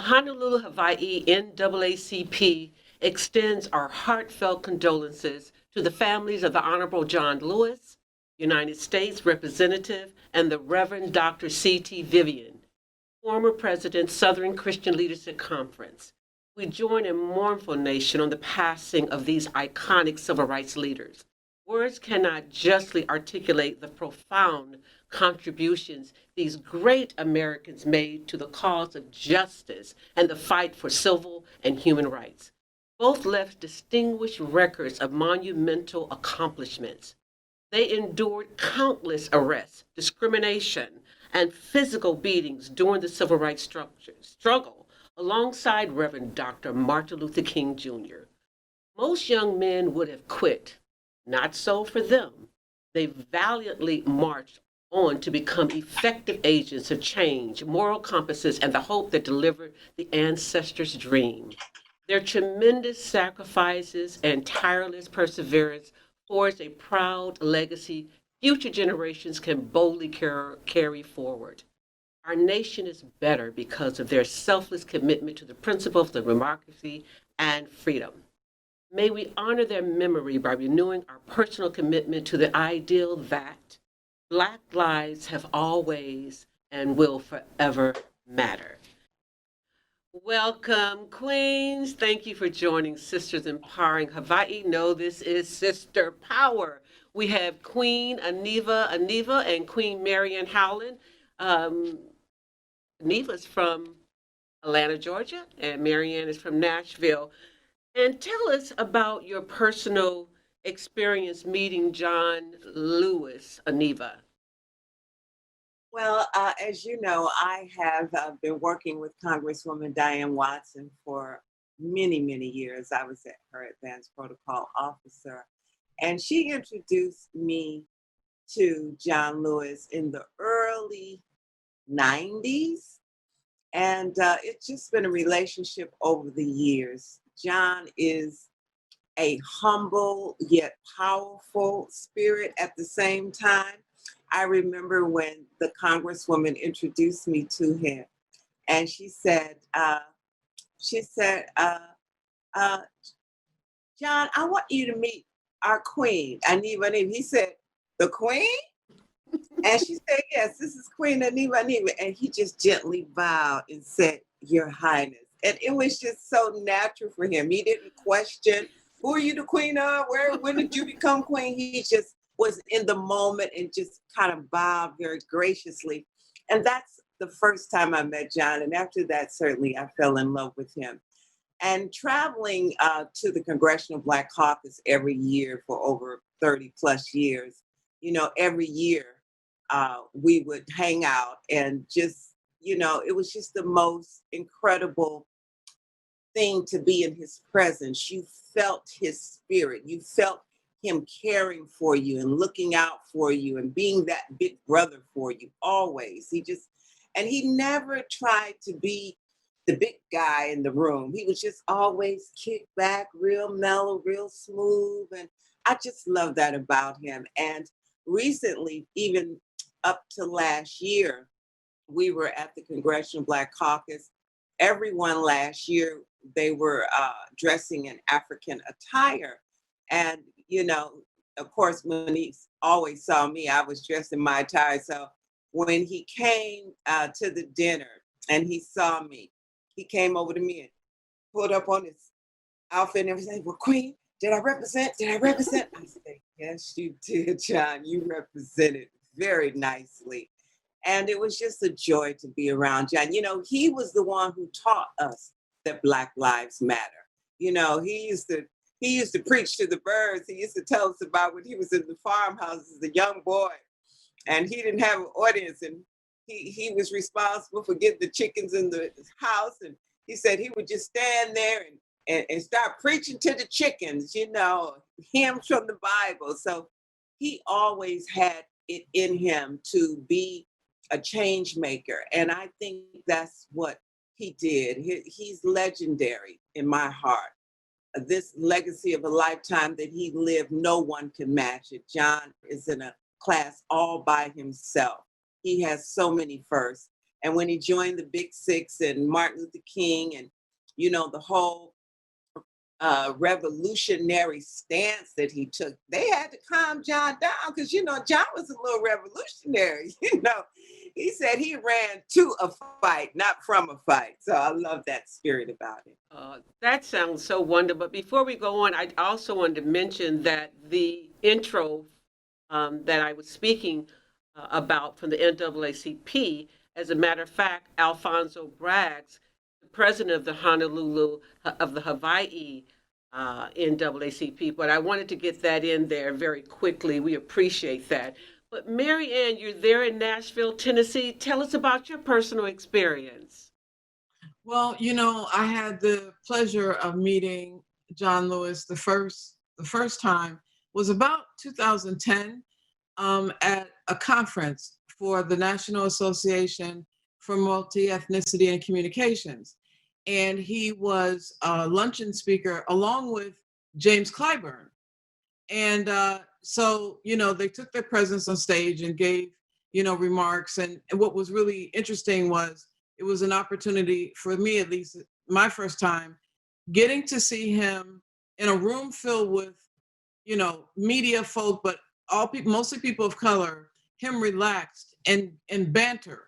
Honolulu, Hawaii NAACP extends our heartfelt condolences to the families of the Honorable John Lewis, United States Representative, and the Reverend Dr. C.T. Vivian, former President, Southern Christian Leadership Conference. We join a mournful nation on the passing of these iconic civil rights leaders. Words cannot justly articulate the profound contributions these great Americans made to the cause of justice and the fight for civil and human rights. Both left distinguished records of monumental accomplishments. They endured countless arrests, discrimination, and physical beatings during the civil rights struggle alongside Reverend Dr. Martin Luther King Jr. Most young men would have quit. Not so for them. They valiantly marched on to become effective agents of change, moral compasses, and the hope that delivered the ancestors' dream. Their tremendous sacrifices and tireless perseverance forged a proud legacy future generations can boldly carry forward. Our nation is better because of their selfless commitment to the principles of democracy and freedom. May we honor their memory by renewing our personal commitment to the ideal that Black lives have always and will forever matter. Welcome, Queens. Thank you for joining Sisters Empowering Hawaii. No, this is Sister Power. We have Queen Ahneva, and Queen MaryAnne Howland. Um, Aneva's from Atlanta, Georgia, and MaryAnne is from Nashville. And tell us about your personal experience meeting John Lewis, Ahneva. Well, as you know, I have been working with Congresswoman Diane Watson for many, many years. I was her advanced protocol officer, and she introduced me to John Lewis in the early 90s. And it's just been a relationship over the years. John is a humble yet powerful spirit at the same time. I remember when the Congresswoman introduced me to him, and she said, uh, John, I want you to meet our queen, Ahneva. He said, the queen? And she said, yes, this is Queen Ahneva. And he just gently bowed and said, Your Highness. And it was just so natural for him. He didn't question, who are you the queen of? When did you become queen? He just was in the moment and just kind of bowed very graciously. And that's the first time I met John. And after that, certainly I fell in love with him. And traveling to the Congressional Black Caucus every year for over 30 plus years, every year we would hang out and just, it was just the most incredible thing to be in his presence. You felt his spirit. You felt him caring for you and looking out for you and being that big brother for you always. And he never tried to be the big guy in the room. He was just always kick back, real mellow, real smooth. And I just love that about him. And recently, even up to last year, we were at the Congressional Black Caucus. Everyone last year, they were dressing in African attire. And, of course, when he always saw me, I was dressed in my attire. So when he came to the dinner and he saw me, he came over to me and pulled up on his outfit and everything. Well, Queen, did I represent? I said, yes, you did, John. You represented very nicely. And it was just a joy to be around John. He was the one who taught us that Black lives matter. He used to preach to the birds. He used to tell us about when he was in the farmhouse as a young boy and he didn't have an audience and he was responsible for getting the chickens in the house. And he said he would just stand there and start preaching to the chickens, hymns from the Bible. So he always had it in him to be a change maker. And I think that's what he did. He's legendary in my heart. This legacy of a lifetime that he lived, no one can match it. John is in a class all by himself. He has so many firsts. And when he joined the Big Six and Martin Luther King and, you know, the whole revolutionary stance that he took, they had to calm John down because, you know, John was a little revolutionary. You know, he said he ran to a fight, not from a fight. So I love that spirit about it. That sounds so wonderful. But before we go on, I also wanted to mention that the intro that I was speaking about from the NAACP, as a matter of fact, Alfonso Braggs, the president of the Honolulu, of the Hawaii NAACP, but I wanted to get that in there very quickly. We appreciate that. But MaryAnne, you're there in Nashville, Tennessee. Tell us about your personal experience. Well, you know, I had the pleasure of meeting John Lewis the first time was about 2010 at a conference for the National Association for Multi-Ethnicity and Communications. And he was a luncheon speaker along with James Clyburn. And so, you know, they took their presence on stage and gave, you know, remarks. And what was really interesting was it was an opportunity for me, at least my first time, getting to see him in a room filled with, you know, media folk, but all people, mostly people of color, him relaxed and banter.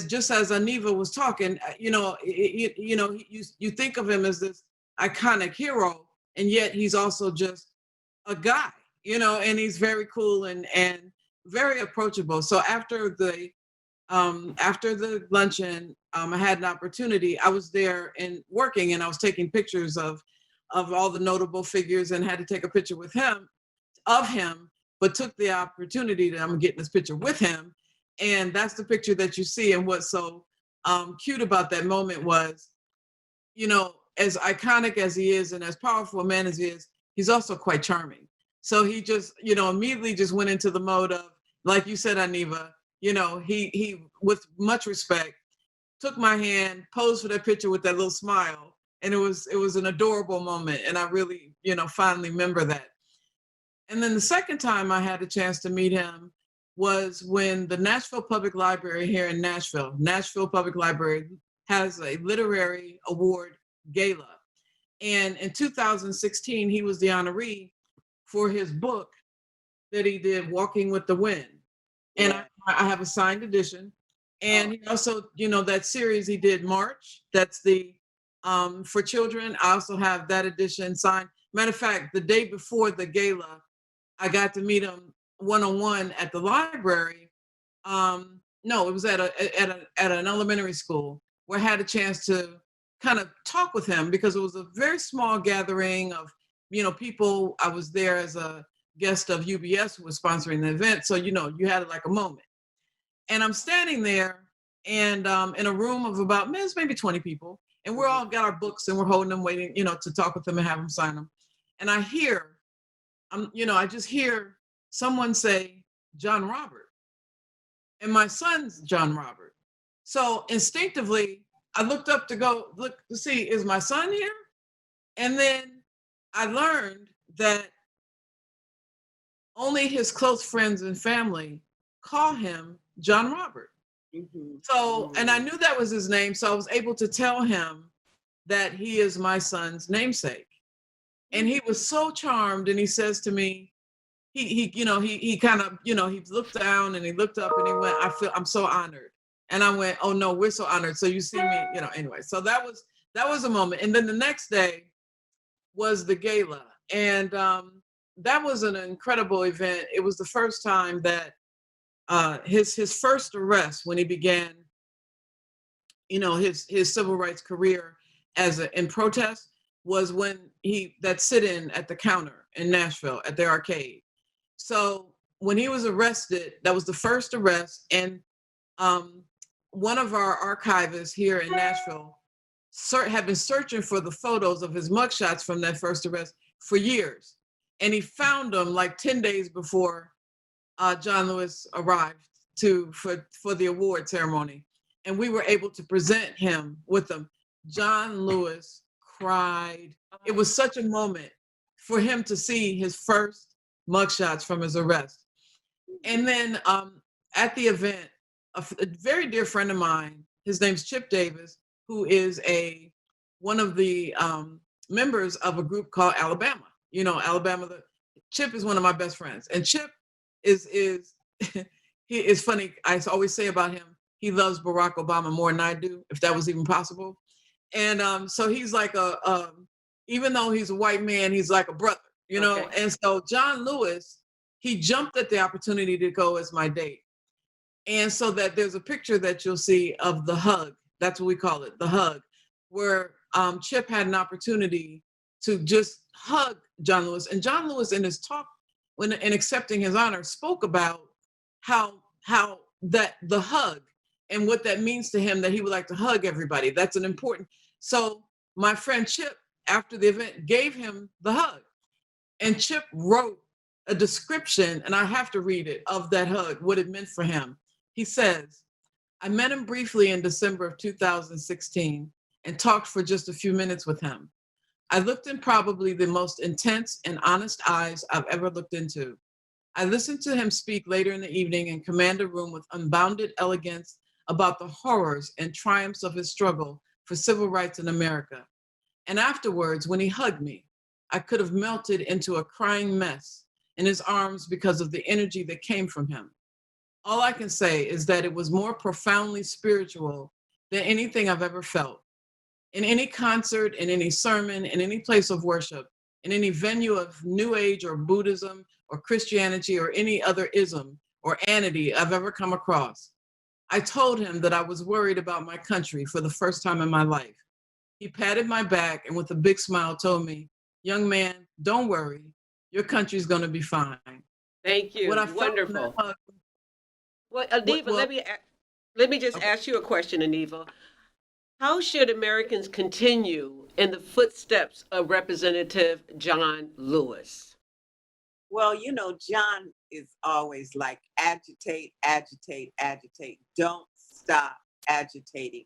Just as Ahneva was talking, you know, you think of him as this iconic hero, and yet he's also just a guy, you know, and he's very cool and very approachable. So after the luncheon, I had an opportunity. I was there and working, and I was taking pictures of all the notable figures, and had to take a picture with him, but took the opportunity that I'm getting this picture with him. And that's the picture that you see. And what's so cute about that moment was, you know, as iconic as he is and as powerful a man as he is, he's also quite charming. So he just, you know, immediately just went into the mode of, like you said, Ahneva, you know, he with much respect, took my hand, posed for that picture with that little smile. And it was an adorable moment. And I really, you know, fondly remember that. And then the second time I had a chance to meet him was when the Nashville Public Library here in Nashville Public Library has a literary award gala. And in 2016, he was the honoree for his book that he did, Walking with the Wind. And I have a signed edition. And he also, you know, that series he did, March, that's the, for children. I also have that edition signed. Matter of fact, the day before the gala, I got to meet him one-on-one at the library. No, it was at an elementary school where I had a chance to kind of talk with him, because it was a very small gathering of, you know, people. I was there as a guest of UBS who was sponsoring the event. So, you know, you had like a moment. And I'm standing there and in a room of about maybe 20 people. And we're all got our books and we're holding them, waiting, you know, to talk with them and have them sign them. And I hear, I just hear someone say, John Robert. And my son's John Robert. So instinctively, I looked up to look to see, is my son here? And then I learned that only his close friends and family call him John Robert. Mm-hmm. So, and I knew that was his name. So I was able to tell him that he is my son's namesake. And he was so charmed. And he says to me, he kind of, you know, he looked down and he looked up and he went, I'm so honored. And I went, oh no, we're so honored. So you see me, you know, anyway. So that was a moment. And then the next day was the gala. And that was an incredible event. It was the first time that his first arrest when he began, you know, his civil rights career in protest was when that sit-in at the counter in Nashville at the arcade. So when he was arrested, that was the first arrest. And one of our archivists here in Nashville had been searching for the photos of his mugshots from that first arrest for years. And he found them like 10 days before John Lewis arrived for the award ceremony. And we were able to present him with them. John Lewis cried. It was such a moment for him to see his first mugshots from his arrest. And then at the event, a very dear friend of mine. His name's Chip Davis, who is one of the members of a group called Alabama. You know, Alabama. Chip is one of my best friends, and Chip is he is funny. I always say about him, he loves Barack Obama more than I do, if that was even possible. And so he's like even though he's a white man, he's like a brother, you know. Okay. And so John Lewis, he jumped at the opportunity to go as my date. And so that there's a picture that you'll see of the hug. That's what we call it, the hug, where Chip had an opportunity to just hug John Lewis. And John Lewis, in his talk, in accepting his honor, spoke about how that the hug and what that means to him, that he would like to hug everybody. That's an important. So my friend Chip, after the event, gave him the hug. And Chip wrote a description, and I have to read it, of that hug, what it meant for him. He says, I met him briefly in December of 2016 and talked for just a few minutes with him. I looked in probably the most intense and honest eyes I've ever looked into. I listened to him speak later in the evening and command a room with unbounded elegance about the horrors and triumphs of his struggle for civil rights in America. And afterwards, when he hugged me, I could have melted into a crying mess in his arms because of the energy that came from him. All I can say is that it was more profoundly spiritual than anything I've ever felt. In any concert, in any sermon, in any place of worship, in any venue of New Age or Buddhism or Christianity or any other ism or anity I've ever come across. I told him that I was worried about my country for the first time in my life. He patted my back and with a big smile told me, young man, don't worry, your country's gonna be fine. Thank you. What I felt in that Wonderful. hug, Well, Ahneva, well, let me just okay. ask you a question, Ahneva. How should Americans continue in the footsteps of Representative John Lewis? Well, you know, John is always like agitate, agitate, agitate. Don't stop agitating.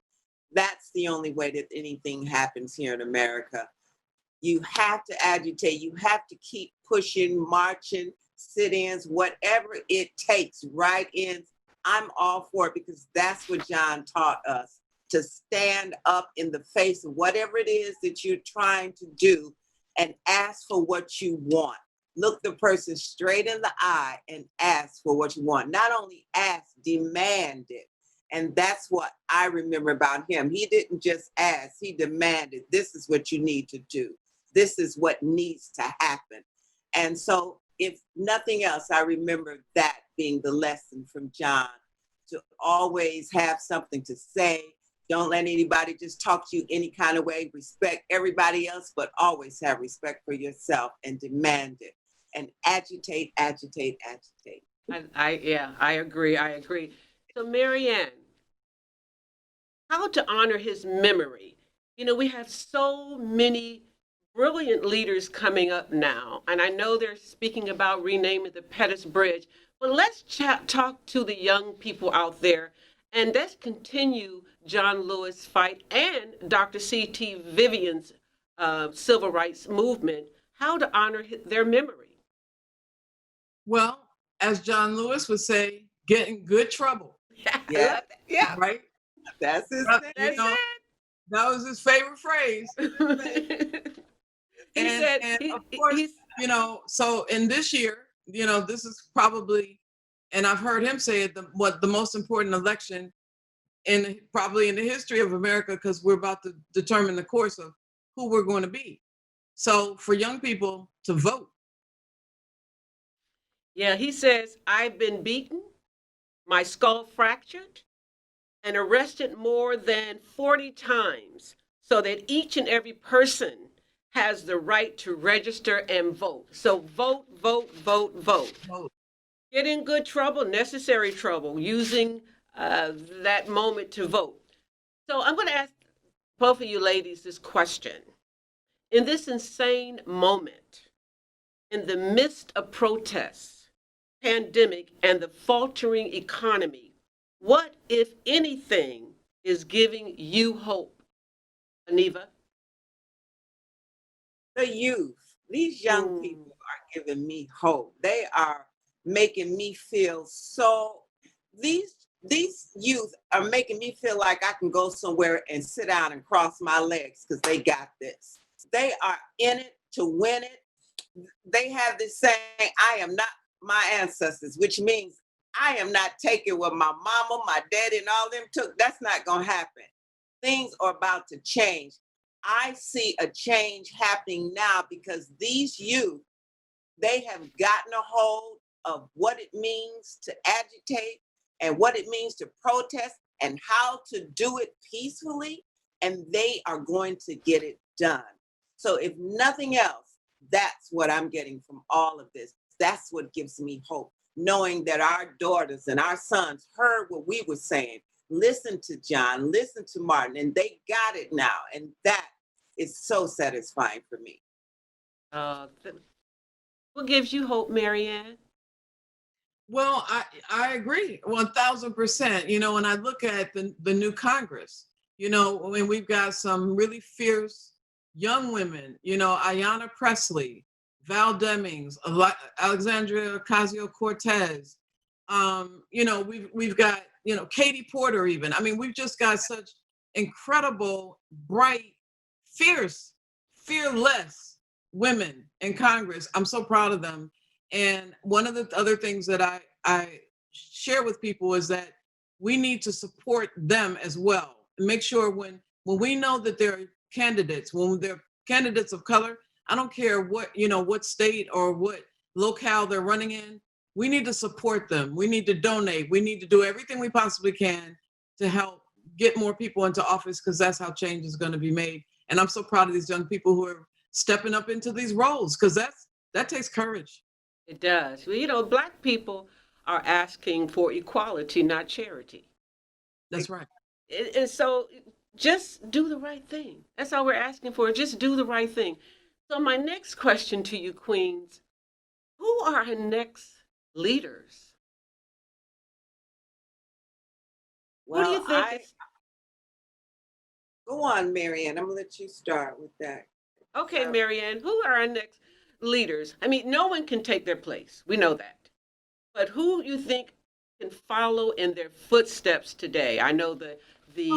That's the only way that anything happens here in America. You have to agitate. You have to keep pushing, marching, sit-ins, whatever it takes, write-ins. I'm all for it because that's what John taught us, to stand up in the face of whatever it is that you're trying to do and ask for what you want. Look the person straight in the eye and ask for what you want. Not only ask, demand it. And that's what I remember about him. He didn't just ask, he demanded, this is what you need to do. This is what needs to happen. And so if nothing else, I remember that being the lesson from John, to always have something to say. Don't let anybody just talk to you any kind of way. Respect everybody else, but always have respect for yourself and demand it. And agitate, agitate, agitate. I agree. I agree. So, MaryAnne, how to honor his memory? You know, we have so many brilliant leaders coming up now, and I know they're speaking about renaming the Pettus Bridge, but let's talk to the young people out there, and let's continue John Lewis' fight and Dr. C.T. Vivian's civil rights movement, how to honor their memory. Well, as John Lewis would say, get in good trouble. Yeah, I Yeah. love that. Yeah, Right? That's his thing. You know, that was his favorite phrase. He said, and of course, you know, so in this year, you know, this is probably, and I've heard him say it, the most important election probably in the history of America, because we're about to determine the course of who we're going to be. So for young people to vote. yeah, he says, I've been beaten, my skull fractured, and arrested more than 40 times so that each and every person has the right to register and vote. So vote, vote, vote, vote. Vote. Get in good trouble, necessary trouble, using that moment to vote. So I'm going to ask both of you ladies this question. In this insane moment, in the midst of protests, pandemic, and the faltering economy, what, if anything, is giving you hope? Ahneva? The youth, these young people are giving me hope. They are making me feel so, these these youth are making me feel like I can go somewhere and sit down and cross my legs because they got this. They are in it to win it. They have this saying, I am not my ancestors, which means I am not taking what my mama, my daddy, and all them took. That's not going to happen. Things are about to change. I see a change happening now because these youth, they have gotten a hold of what it means to agitate and what it means to protest and how to do it peacefully, and they are going to get it done. So if nothing else, that's what I'm getting from all of this. That's what gives me hope, knowing that our daughters and our sons heard what we were saying. Listen to John, listen to Martin, and they got it now. And that is so satisfying for me. What gives you hope, MaryAnne? Well, I agree 1000%. You know, when I look at the new Congress, you know, when we've got some really fierce young women, you know, Ayanna Pressley, Val Demings, Alexandria Ocasio-Cortez, you know, we've got, you know, Katie Porter even. I mean, we've just got such incredible, bright, fierce, fearless women in Congress. I'm so proud of them. And one of the other things that I share with people is that we need to support them as well. And make sure when we know that they're candidates, when they're candidates of color, I don't care what, you know, what state or what locale they're running in, we need to support them. We need to donate. We need to do everything we possibly can to help get more people into office, because that's how change is going to be made. And I'm so proud of these young people who are stepping up into these roles, because that takes courage. It does. Well, you know, Black people are asking for equality, not charity. That's right. And so just do the right thing. That's all we're asking for. Just do the right thing. So my next question to you, Queens, who are our next leaders? Who do you Well, think is go on, MaryAnne. I'm gonna let you start with that. okay, MaryAnne, who are our next leaders? I mean, no one can take their place. We know that. But who you think can follow in their footsteps today? I know Well, the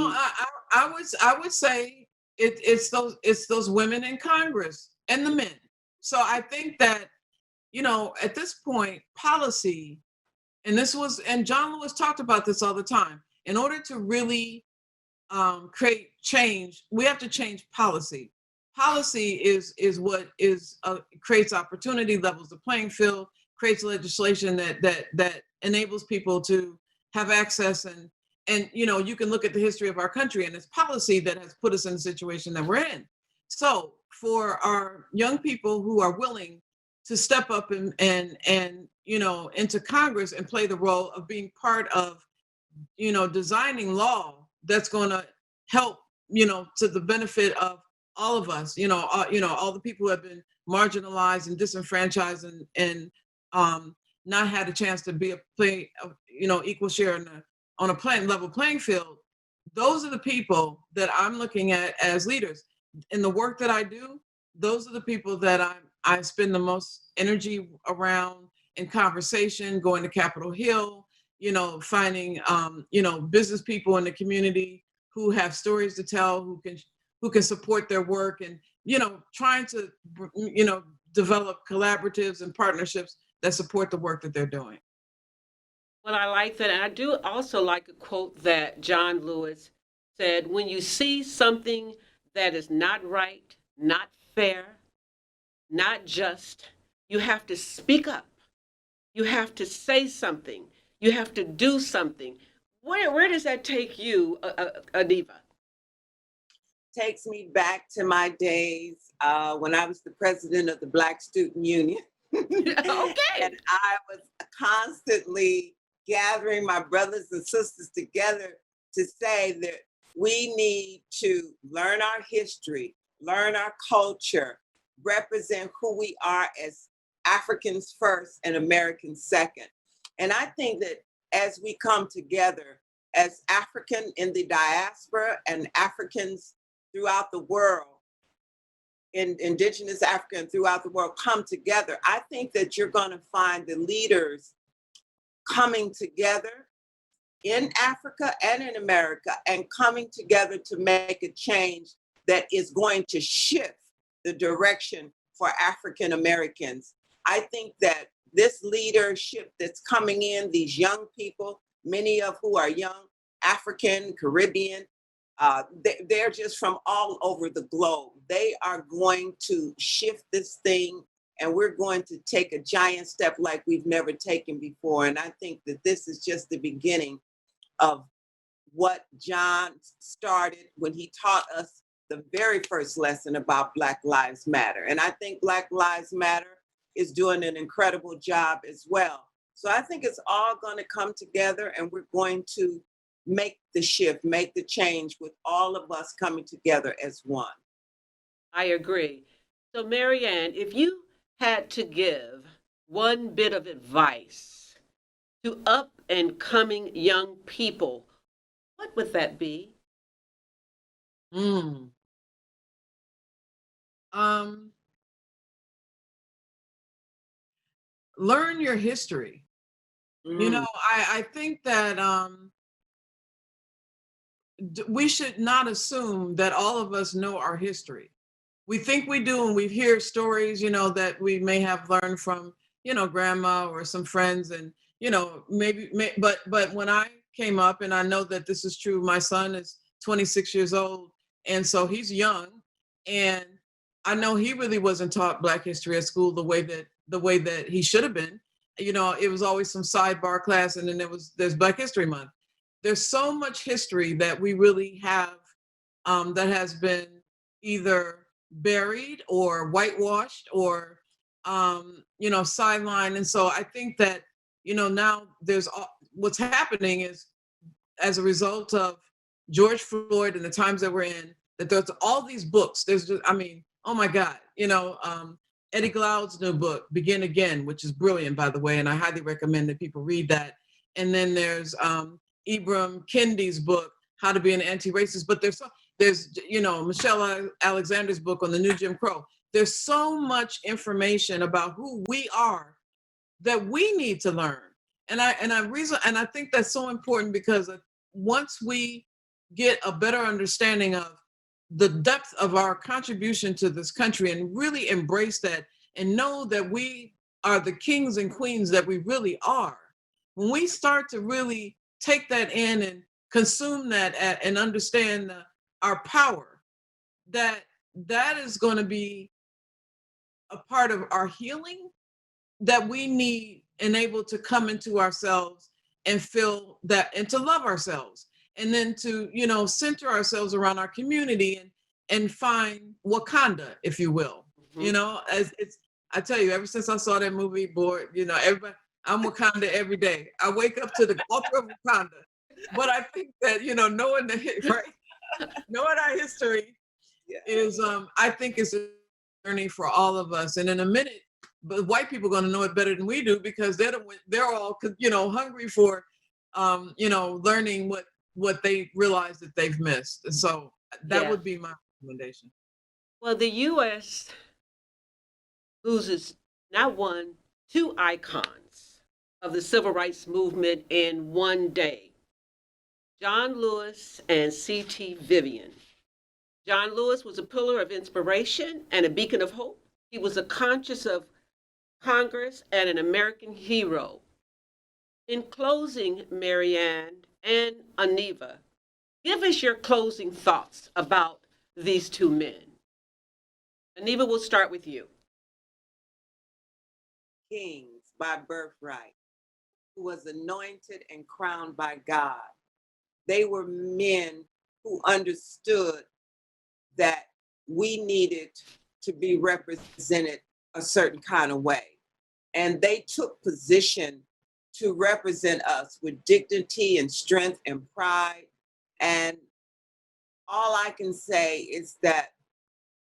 I would say it's those women in Congress and the men. So I think that, you know, at this point, policy, and John Lewis talked about this all the time. In order to really create change, we have to change policy. Policy is what creates opportunity, levels the playing field, creates legislation that enables people to have access, and you know, you can look at the history of our country, and it's policy that has put us in the situation that we're in. So for our young people who are willing to step up and you know, into Congress and play the role of being part of, you know, designing law that's going to help, you know, to the benefit of all of us, you know, all the people who have been marginalized and disenfranchised and not had a chance to be you know, equal share on a level playing field. Those are the people that I'm looking at as leaders. In the work that I do, those are the people that I spend the most energy around, in conversation, going to Capitol Hill, you know, finding you know, business people in the community who have stories to tell, who can support their work, and, you know, trying to, you know, develop collaboratives and partnerships that support the work that they're doing. well, I like that. And I do also like a quote that John Lewis said, when you see something that is not right, not fair, not just, you have to speak up. You have to say something. You have to do something. Where does that take you, Ahneva? Takes me back to my days when I was the president of the Black Student Union. Okay. And I was constantly gathering my brothers and sisters together to say that we need to learn our history, learn our culture, represent who we are as Africans first and Americans second. And I think that as we come together as African in the diaspora and Africans throughout the world, indigenous Africa and throughout the world come together, I think that you're going to find the leaders coming together in Africa and in America and coming together to make a change that is going to shift the direction for African Americans. I think that this leadership that's coming in, these young people, many of who are young, African, Caribbean, they're just from all over the globe. They are going to shift this thing, and we're going to take a giant step like we've never taken before. And I think that this is just the beginning of what John started when he taught us the very first lesson about Black Lives Matter. And I think Black Lives Matter is doing an incredible job as well. So I think it's all going to come together, and we're going to make the shift, make the change with all of us coming together as one. I agree. So, MaryAnne, if you had to give one bit of advice to up and coming young people, what would that be? Mm. Learn your history. You know, I think that we should not assume that all of us know our history. We think we do, and we hear stories, you know, that we may have learned from, you know, grandma or some friends, and you know, but when I came up, and I know that this is true, my son is 26 years old, and so he's young, and I know he really wasn't taught Black history at school the way that he should have been. You know, it was always some sidebar class, and then there's Black History Month. There's so much history that we really have that has been either buried or whitewashed or you know, sidelined. And so I think that, you know, now what's happening is, as a result of George Floyd and the times that we're in, that there's all these books. There's just, I mean, oh my God, you know, Eddie Glaude's new book, Begin Again, which is brilliant, by the way, and I highly recommend that people read that. And then there's Ibram Kendi's book, How to Be an Anti-Racist. But there's you know, Michelle Alexander's book on the new Jim Crow. There's so much information about who we are that we need to learn. And I think that's so important, because once we get a better understanding of the depth of our contribution to this country and really embrace that and know that we are the kings and queens that we really are, when we start to really take that in and consume that and understand our power, that is going to be a part of our healing that we need, and able to come into ourselves and feel that, and to love ourselves, and then to, you know, center ourselves around our community and find Wakanda, if you will. You know, as I tell you, ever since I saw that movie, boy, you know, everybody, I'm Wakanda every day. I wake up to the altar of Wakanda. But I think that, you know, knowing our history is, I think, is a journey for all of us. And in a minute, but white people are going to know it better than we do, because they're all, you know, hungry for, you know, learning what they realize that they've missed. And so that would be my recommendation. Well, the U.S. loses not one, two icons of the civil rights movement in one day: John Lewis and C.T. Vivian. John Lewis was a pillar of inspiration and a beacon of hope. He was a conscience of Congress and an American hero. In closing, MaryAnne and Ahneva, give us your closing thoughts about these two men. Ahneva, we'll start with you. Kings by birthright, who was anointed and crowned by God. They were men who understood that we needed to be represented a certain kind of way. And they took position to represent us with dignity and strength and pride. And all I can say is that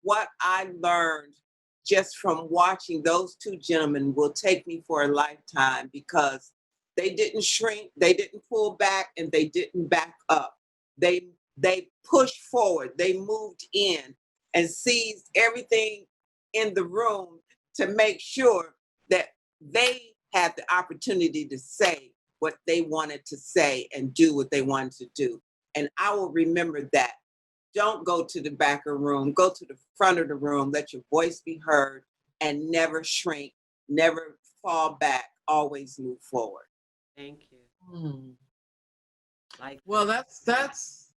what I learned just from watching those two gentlemen will take me for a lifetime, because they didn't shrink, they didn't pull back, and they didn't back up. They pushed forward, they moved in and seized everything in the room to make sure that they had the opportunity to say what they wanted to say and do what they wanted to do. And I will remember that. Don't go to the back of the room, go to the front of the room, let your voice be heard, and never shrink, never fall back, always move forward. Thank you. Hmm. Like Well, that's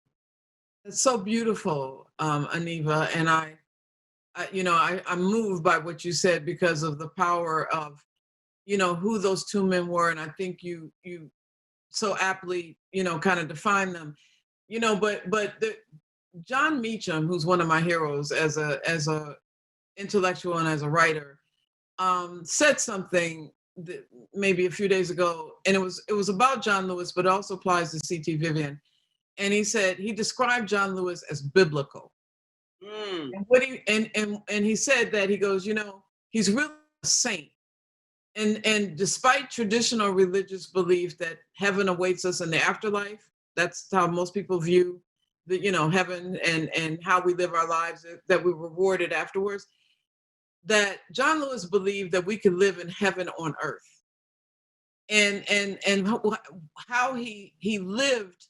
so beautiful, Ahneva, and I'm moved by what you said because of the power of, who those two men were, and I think you so aptly, kind of define them, but John Meacham, who's one of my heroes as a intellectual and as a writer, said something that maybe a few days ago, and it was about John Lewis, but it also applies to C.T. Vivian. And he said he described John Lewis as biblical. Mm. And what and he said that he goes, he's really a saint. And despite traditional religious belief that heaven awaits us in the afterlife, that's how most people view the, heaven and how we live our lives, that we're rewarded afterwards, that John Lewis believed that we could live in heaven on earth. And how he lived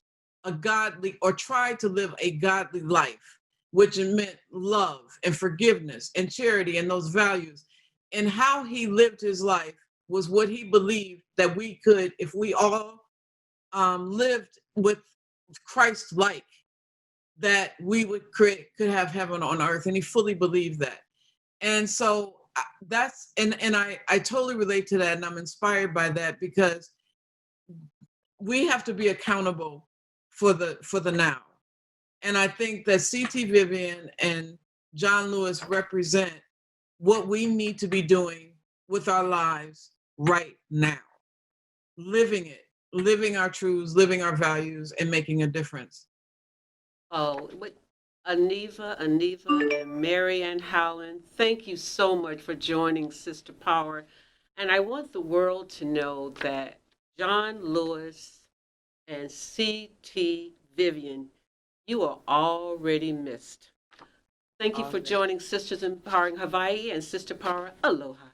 a godly, or tried to live a godly life, which meant love and forgiveness and charity and those values. And how he lived his life was what he believed that we could, if we all lived with Christ-like, that we could have heaven on earth. And he fully believed that. And so that's, and I totally relate to that, and I'm inspired by that, because we have to be accountable for the now. And I think that C.T. Vivian and John Lewis represent what we need to be doing with our lives right now. Living it, living our truths, living our values, and making a difference. Oh, what Ahneva, and MaryAnne Howland, thank you so much for joining Sister Power. And I want the world to know that John Lewis and C.T. Vivian, you are already missed. Thank you for Already. joining Sisters Empowering Hawaii and Sister Power. Aloha.